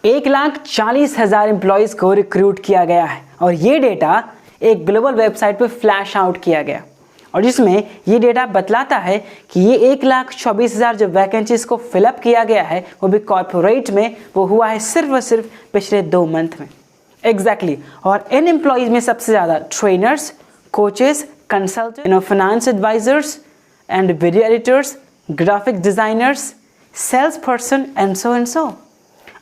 1,40,000 employees को recruit किया गया है और ये डेटा एक ग्लोबल वेबसाइट पे फ्लैश आउट किया गया और जिसमें ये डेटा बतलाता है कि ये 1,24,000 जो वैकेंसीज को फिलअप किया गया है वो भी कॉर्पोरेट में वो हुआ है सिर्फ और सिर्फ पिछले 2 मंथ में एग्जैक्टली और इन एम्प्लॉयज़ में सबसे ज़्यादा trainers, coaches, consultant, finance advisers and video editors, graphic designers, sales person and so.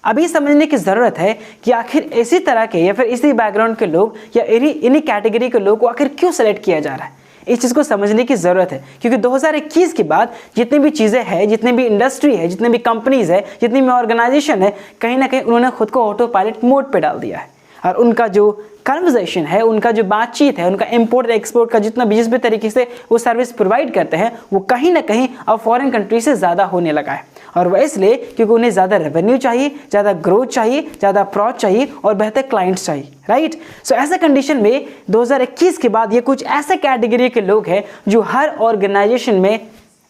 अभी समझने की ज़रूरत है कि आखिर इसी तरह के या फिर इसी बैकग्राउंड के लोग या इन्हीं कैटेगरी के लोग को आखिर क्यों सेलेक्ट किया जा रहा है, इस चीज़ को समझने की ज़रूरत है क्योंकि 2021 के बाद जितनी भी चीज़ें हैं, जितनी भी इंडस्ट्री है, जितनी भी कंपनीज है, जितनी भी ऑर्गेनाइजेशन है, कहीं ना कहीं उन्होंने खुद को ऑटो पायलट मोड पे डाल दिया है और उनका जो कन्वर्सेशन है, उनका जो बातचीत है, उनका इम्पोर्ट एक्सपोर्ट का जितना भी जिस भी तरीके से वो सर्विस प्रोवाइड करते हैं वो कहीं ना कहीं अब फॉरेन कंट्री से ज़्यादा होने लगा है और वह इसलिए क्योंकि उन्हें ज़्यादा रेवेन्यू चाहिए, ज़्यादा ग्रोथ चाहिए, ज़्यादा प्रॉड चाहिए और बेहतर क्लाइंट्स चाहिए, राइट। सो ऐसे कंडीशन में 2021 के बाद ये कुछ ऐसे कैटेगरी के लोग हैं जो हर ऑर्गेनाइजेशन में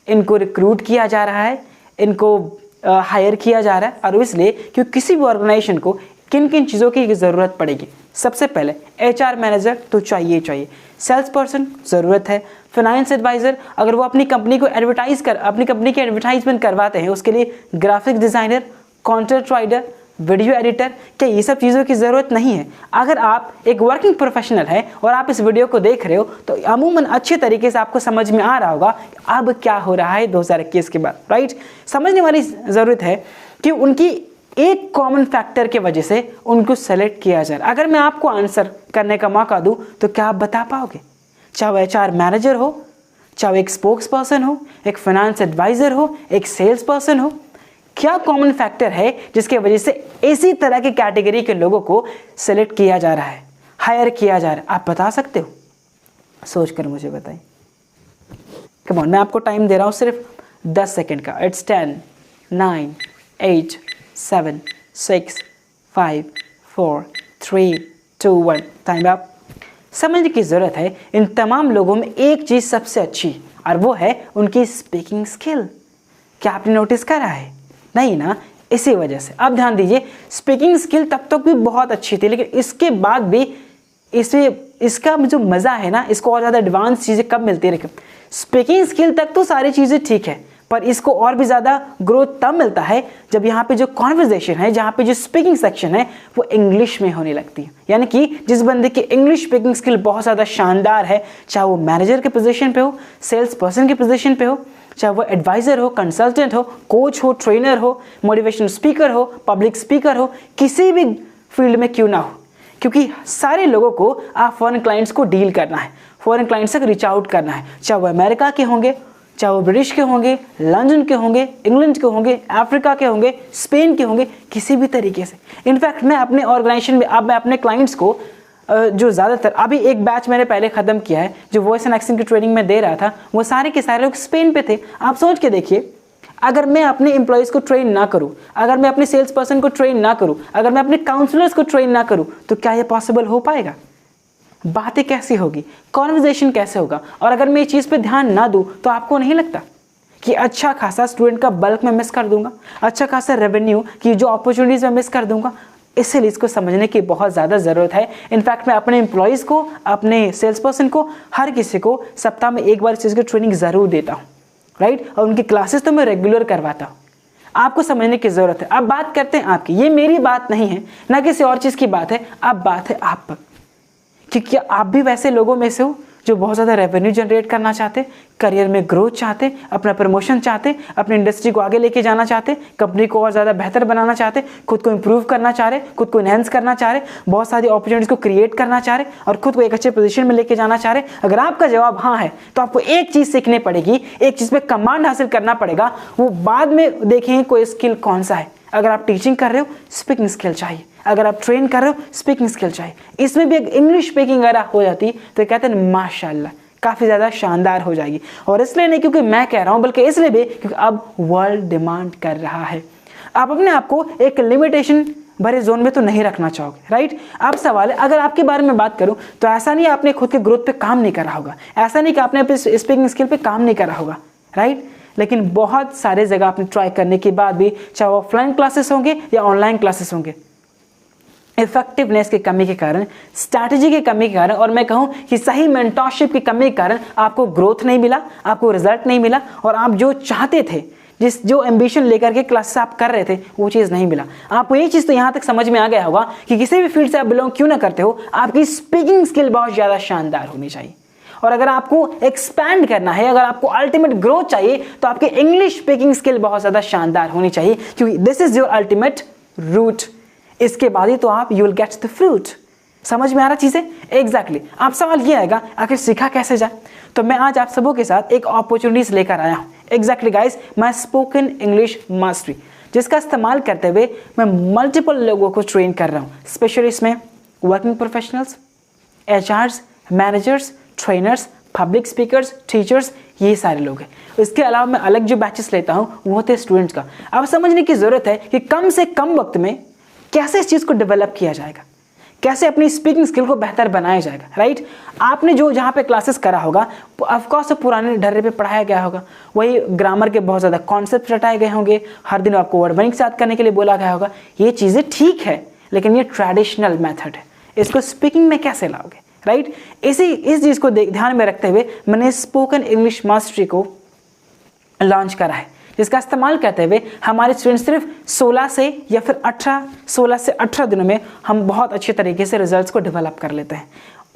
इनको रिक्रूट किया जा रहा है, इनको हायर किया जा रहा है और इसलिए क्योंकि किसी भी ऑर्गेनाइजेशन को किन किन चीज़ों की ज़रूरत पड़ेगी। सबसे पहले HR मैनेजर तो चाहिए, सेल्स पर्सन ज़रूरत है, फाइनेंस एडवाइज़र अगर वो अपनी कंपनी को अपनी कंपनी की एडवर्टाइजमेंट करवाते हैं उसके लिए graphic designer, content writer, video editor, क्या ये सब चीज़ों की ज़रूरत नहीं है। अगर आप एक वर्किंग प्रोफेशनल हैं और आप इस वीडियो को देख रहे हो तो अमूमन अच्छे तरीके से आपको समझ में आ रहा होगा कि अब क्या हो रहा है 2021 के बाद, राइट। समझने वाली ज़रूरत है कि उनकी एक कॉमन फैक्टर के वजह से उनको सेलेक्ट किया जाए। अगर मैं आपको आंसर करने का मौका दूं तो क्या आप बता पाओगे? चाहे HR मैनेजर हो, चाहे एक स्पोक्स पर्सन हो, एक फाइनेंस एडवाइज़र हो, एक सेल्स पर्सन हो, क्या कॉमन फैक्टर है जिसके वजह से इसी तरह की कैटेगरी के लोगों को सेलेक्ट किया जा रहा है, हायर किया जा रहा है? आप बता सकते हो? सोच कर मुझे बताइए। कम ऑन, मैं आपको टाइम दे रहा हूँ सिर्फ 10 सेकेंड का। It's 10, 9, 8, 7, 6, 5, 4, 3, 2, 1 time up. समझने की ज़रूरत है इन तमाम लोगों में एक चीज़ सबसे अच्छी और वो है उनकी स्पीकिंग स्किल। क्या आपने नोटिस करा है? नहीं ना? इसी वजह से अब ध्यान दीजिए, स्पीकिंग स्किल तब तक भी बहुत अच्छी थी लेकिन इसके बाद भी इसका जो मज़ा है ना, इसको और ज़्यादा एडवांस चीज़ें कब मिलती है। स्पीकिंग स्किल तक तो सारी चीज़ें ठीक है पर इसको और भी ज़्यादा ग्रोथ तब मिलता है जब यहाँ पे जो कॉन्वर्जेशन है, जहाँ पे जो स्पीकिंग सेक्शन है वो इंग्लिश में होने लगती है। यानी कि जिस बंदे की इंग्लिश स्पीकिंग स्किल बहुत ज़्यादा शानदार है, चाहे वो मैनेजर के पोजीशन पे हो, सेल्स पर्सन के पोजीशन पे हो, चाहे वो एडवाइज़र हो, कंसल्टेंट हो, कोच हो, ट्रेनर हो, मोटिवेशनल स्पीकर हो, पब्लिक स्पीकर हो, किसी भी फील्ड में क्यों ना हो, क्योंकि सारे लोगों को आप फॉरेन क्लाइंट्स को डील करना है, फॉरेन क्लाइंट्स तक रीच आउट करना है, चाहे वो अमेरिका के होंगे, चाहे वो ब्रिटिश के होंगे, लंदन के होंगे, इंग्लैंड के होंगे, अफ्रीका के होंगे, स्पेन के होंगे, किसी भी तरीके से। इनफैक्ट मैं अपने ऑर्गेनाइजेशन में अब मैं अपने क्लाइंट्स को जो ज़्यादातर अभी एक बैच मैंने पहले ख़त्म किया है जो वॉइस एंड एक्सेंट की ट्रेनिंग में दे रहा था, वो सारे के सारे लोग स्पेन पे थे। आप सोच के देखिए, अगर मैं अपने एम्प्लॉयज़ को ट्रेन ना करूँ, अगर मैं अपने सेल्स पर्सन को ट्रेन ना करूँ, अगर मैं अपने काउंसलर्स को ट्रेन ना करूँ तो क्या ये पॉसिबल हो पाएगा? बातें कैसी होगी, कॉन्वर्जेशन कैसे होगा? और अगर मैं ये चीज़ पे ध्यान ना दूँ तो आपको नहीं लगता कि अच्छा खासा स्टूडेंट का बल्क में मिस कर दूंगा, अच्छा खासा रेवेन्यू की जो अपॉर्चुनिटीज़ मैं मिस कर दूंगा? इसलिए इसको समझने की बहुत ज़्यादा ज़रूरत है। इनफैक्ट मैं अपने एम्प्लॉयज़ को, अपने सेल्स पर्सन को, हर किसी को सप्ताह में एक बार इस चीज़ की ट्रेनिंग ज़रूर देता हूँ, राइट। और उनकी क्लासेस तो मैं रेगुलर करवाता हूँ। आपको समझने की ज़रूरत है। अब बात करते हैं आपकी, ये मेरी बात नहीं है, ना किसी और चीज़ की बात है, अब बात है आप पर कि क्या आप भी वैसे लोगों में से हो जो बहुत ज़्यादा रेवेन्यू जनरेट करना चाहते, करियर में ग्रोथ चाहते, अपना प्रमोशन चाहते, अपनी इंडस्ट्री को आगे लेके जाना चाहते, कंपनी को और ज़्यादा बेहतर बनाना चाहते, खुद को इंप्रूव करना चाह रहे, खुद को इनहेंस करना चाह रहे, बहुत सारी अपॉर्चुनिटीज़ को क्रिएट करना चाह रहे और खुद को एक अच्छे पोजीशन में लेके जाना चाह रहे? अगर आपका जवाब हाँ है तो आपको एक चीज़ सीखनी पड़ेगी, एक चीज़ पे कमांड हासिल करना पड़ेगा। वो बाद में देखेंगे कोई स्किल कौन सा है। अगर आप टीचिंग कर रहे हो, स्पीकिंग स्किल चाहिए। अगर आप ट्रेन कर रहे हो, स्पीकिंग स्किल चाहिए। इसमें भी एक इंग्लिश स्पीकिंग अगर हो जाती तो कहते हैं माशाल्लाह, काफ़ी ज़्यादा शानदार हो जाएगी। और इसलिए नहीं क्योंकि मैं कह रहा हूँ, बल्कि इसलिए भी क्योंकि अब वर्ल्ड डिमांड कर रहा है। आप अपने आप को एक लिमिटेशन भरे जोन में तो नहीं रखना चाहोगे, राइट। अब सवाल है, अगर आपके बारे में बात करूं तो ऐसा नहीं आपने खुद के ग्रोथ पे काम नहीं करा होगा, ऐसा नहीं कि आपने अपने स्पीकिंग स्किल पे काम नहीं करा होगा, राइट। लेकिन बहुत सारे जगह आपने ट्राई करने के बाद भी, चाहे ऑफलाइन क्लासेस होंगे या ऑनलाइन क्लासेस होंगे, इफेक्टिवनेस की कमी के कारण, स्ट्रैटेजी की कमी के कारण, और मैं कहूं कि सही मेंटरशिप की कमी के कारण आपको ग्रोथ नहीं मिला, आपको रिजल्ट नहीं मिला, और आप जो चाहते थे, जो एम्बिशन लेकर के क्लासेस आप कर रहे थे, वो चीज़ नहीं मिला आपको। ये चीज़ तो यहाँ तक समझ में आ गया होगा कि किसी भी फील्ड से आप बिलोंग क्यों ना करते हो, आपकी स्पीकिंग स्किल बहुत ज़्यादा शानदार होनी चाहिए। और अगर आपको एक्सपैंड करना है, अगर आपको अल्टीमेट ग्रोथ चाहिए, तो आपकी इंग्लिश स्पीकिंग स्किल बहुत ज़्यादा शानदार होनी चाहिए, क्योंकि this is your ultimate root. इसके बाद ही तो आप you will get the fruit. समझ में आ रहा चीज़ें? एग्जैक्टली। आप सवाल ये आएगा आखिर सीखा कैसे जाए, तो मैं आज आप सबों के साथ एक अपॉर्चुनिटीज लेकर आया हूँ। Exactly guys, my spoken English mastery, जिसका इस्तेमाल करते हुए मैं मल्टीपल लोगों को ट्रेन कर रहा हूँ, स्पेशली इसमें working professionals, HRs, managers, trainers, public speakers, teachers, ये सारे लोग हैं। इसके अलावा मैं अलग जो बैचेस लेता हूँ वो होते हैं स्टूडेंट्स का। अब समझने की ज़रूरत है कि कम से कम वक्त में कैसे इस चीज़ को डेवलप किया जाएगा, कैसे अपनी स्पीकिंग स्किल को बेहतर बनाया जाएगा, राइट। आपने जो जहाँ पे क्लासेस करा होगा, ऑफकोर्स पुराने ढर्रे पे पढ़ाया गया होगा, वही ग्रामर के बहुत ज़्यादा कॉन्सेप्ट रटाए गए होंगे, हर दिन आपको वर्ड मीनिंग याद करने के लिए बोला गया होगा। ये चीज़ें ठीक है, लेकिन ये ट्रेडिशनल मेथड है, इसको स्पीकिंग में कैसे लाओगे, राइट। इस चीज़ को ध्यान में रखते हुए मैंने स्पोकन इंग्लिश मास्टरी को लॉन्च करा है, जिसका इस्तेमाल करते हुए हमारे स्टूडेंट सिर्फ 16 से या फिर 16 से 18 दिनों में हम बहुत अच्छे तरीके से रिजल्ट्स को डेवलप कर लेते हैं,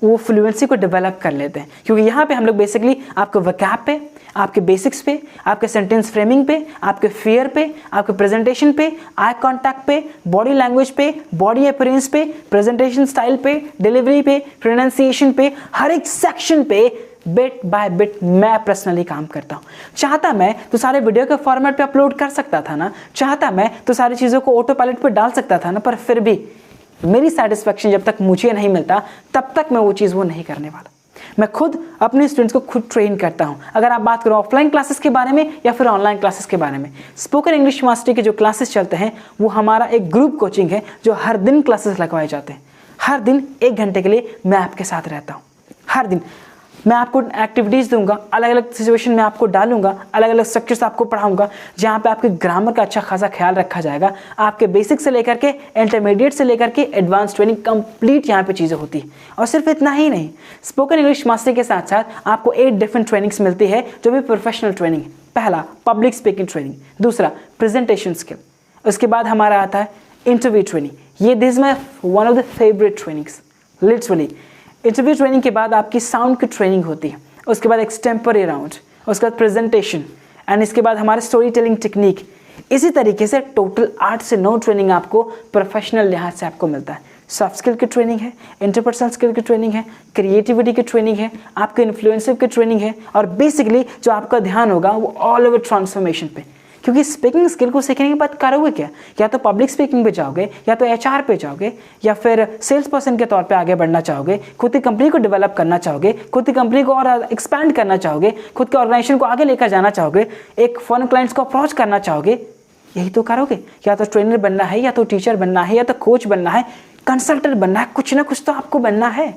वो फ्लुएंसी को डेवलप कर लेते हैं। क्योंकि यहाँ पे हम लोग बेसिकली आपके वोकैब पे, आपके बेसिक्स पे, आपके सेंटेंस फ्रेमिंग पे, आपके फियर पे, आपके प्रेजेंटेशन पे, आई कॉन्टैक्ट पे, बॉडी लैंग्वेज पे, बॉडी अपीयरेंस पे, प्रेजेंटेशन स्टाइल पे, डिलीवरी पे, प्रोनाउंसिएशन पे, हर एक सेक्शन पे बिट बाय बिट मैं पर्सनली काम करता हूँ। चाहता मैं तो सारे वीडियो के फॉर्मेट पे अपलोड कर सकता था ना, चाहता मैं तो सारी चीज़ों को ऑटो पायलट पे डाल सकता था ना, पर फिर भी मेरी सेटिस्फेक्शन जब तक मुझे नहीं मिलता तब तक मैं वो चीज़ वो नहीं करने वाला। मैं खुद अपने स्टूडेंट्स को खुद ट्रेन करता हूँ। अगर आप बात करो ऑफलाइन क्लासेस के बारे में या फिर ऑनलाइन क्लासेस के बारे में, स्पोकन इंग्लिश मास्टरी के जो क्लासेस चलते हैं वो हमारा एक ग्रुप कोचिंग है, जो हर दिन क्लासेस लगवाए जाते हैं। हर दिन 1 घंटे के लिए मैं आपके साथ रहता हूँ। हर दिन मैं आपको एक्टिविटीज़ दूंगा, अलग अलग सिचुएशन में आपको डालूंगा, अलग अलग स्ट्रक्चर्स आपको पढ़ाऊंगा, जहाँ पे आपके ग्रामर का अच्छा खासा ख्याल रखा जाएगा। आपके बेसिक से लेकर के इंटरमीडिएट से लेकर के एडवांस ट्रेनिंग कंप्लीट यहाँ पे चीज़ें होती है। और सिर्फ इतना ही नहीं, स्पोकन इंग्लिश मास्टरी के साथ साथ आपको 8 डिफरेंट ट्रेनिंग्स मिलती है, जो भी प्रोफेशनल ट्रेनिंग है। पहला पब्लिक स्पीकिंग ट्रेनिंग, दूसरा प्रेजेंटेशन स्किल, उसके बाद हमारा आता है इंटरव्यू ट्रेनिंग। ये this my one of the favourite trainings literally. Interview training के बाद आपकी साउंड की ट्रेनिंग होती है, उसके बाद एक्सटेम्पररी राउंड, उसके बाद प्रेजेंटेशन, एंड इसके बाद हमारे स्टोरी टेलिंग टेक्निक। इसी तरीके से टोटल 8 से 9 ट्रेनिंग आपको प्रोफेशनल लिहाज से आपको मिलता है। सॉफ्ट स्किल की ट्रेनिंग है, इंटरपर्सनल स्किल की ट्रेनिंग है, क्रिएटिविटी की ट्रेनिंग है, आपके इन्फ्लुएंसर की ट्रेनिंग है, और बेसिकली जो आपका ध्यान होगा वो ऑल ओवर ट्रांसफॉर्मेशन पे। क्योंकि स्पीकिंग स्किल को सीखने के बाद करोगे क्या? या तो पब्लिक स्पीकिंग पे जाओगे, या तो एचआर पे जाओगे, या फिर सेल्स पर्सन के तौर पे आगे बढ़ना चाहोगे, खुद की कंपनी को डेवलप करना चाहोगे, खुद की कंपनी को और एक्सपैंड करना चाहोगे, खुद के ऑर्गेनाइजेशन को आगे लेकर जाना चाहोगे, एक फॉरेन क्लाइंट्स को अप्रोच करना चाहोगे, यही तो करोगे। या तो ट्रेनर बनना है, या तो टीचर बनना है, या तो कोच बनना है, कंसल्टेंट बनना है, कुछ ना कुछ तो आपको बनना है।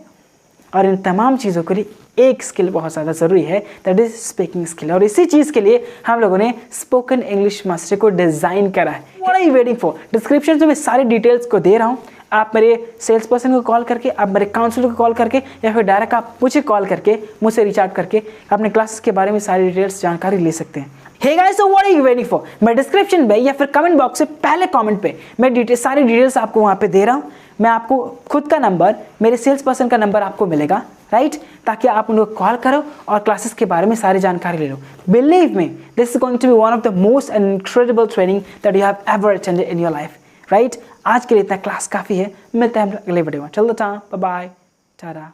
और इन तमाम चीज़ों के लिए एक स्किल बहुत ज़्यादा ज़रूरी है, दैट इज स्पीकिंग स्किल। और इसी चीज़ के लिए हम लोगों ने स्पोकन इंग्लिश मास्टरी को डिज़ाइन करा है। What are you waiting for? Description में मैं सारी डिटेल्स को दे रहा हूँ। आप मेरे सेल्स पर्सन को कॉल करके, आप मेरे काउंसलर को कॉल करके, या फिर डायरेक्ट आप मुझे कॉल करके, मुझसे रिच आउट करके अपने क्लासेस के बारे में सारी डिटेल्स जानकारी ले सकते हैं। Hey guys, so what are you waiting for? मैं डिस्क्रिप्शन में या फिर कमेंट बॉक्स से पहले कमेंट पे मैं सारी डिटेल्स आपको वहाँ पे दे रहा हूँ। मैं आपको खुद का नंबर, मेरे सेल्स पर्सन का नंबर आपको मिलेगा, राइट, ताकि आप उनको कॉल करो और क्लासेस के बारे में सारी जानकारी ले लो। Believe me, this is going to be one of the most incredible training that you have ever attended in your life, right. आज के लिए इतना क्लास काफ़ी है, मिलते हैं अगले वीडियो में। चलो tata, bye bye, tata,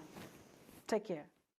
take care.